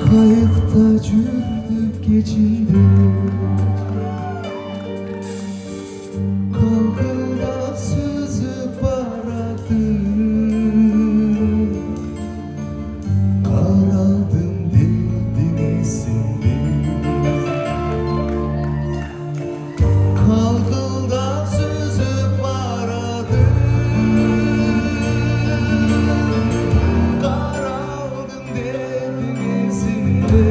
Kayıkta cürdük gecinde, kalkında süzüp aradım. Karaldım dediniz şimdi, kalkında süzüp aradım. Karaldım dediniz şimdi.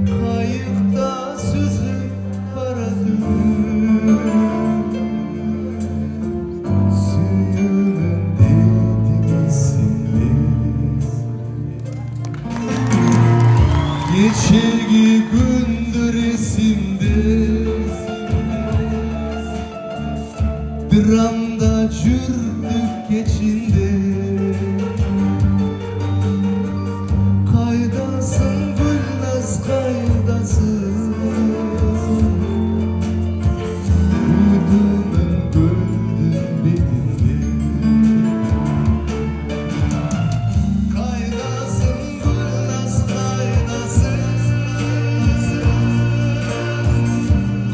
Kayıkta süzüp aradım. Suyunun dediniz şimdi. Geçirgi gündür esimde, dramda cürdük geçinde. Kaydasın Gülnaz kaydasın, Üdümün gördüm bedinde. Kaydasın Gülnaz kaydasın,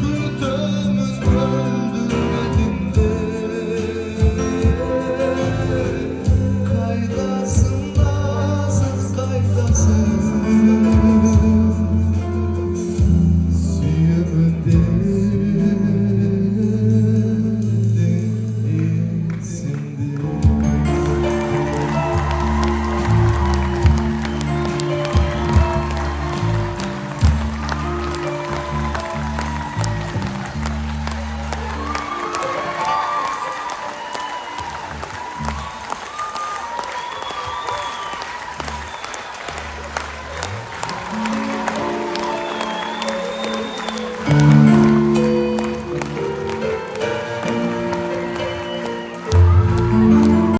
Üdümün gördüm bedinde. Kaydasın nazsız kaydasın, suyumun denizinde.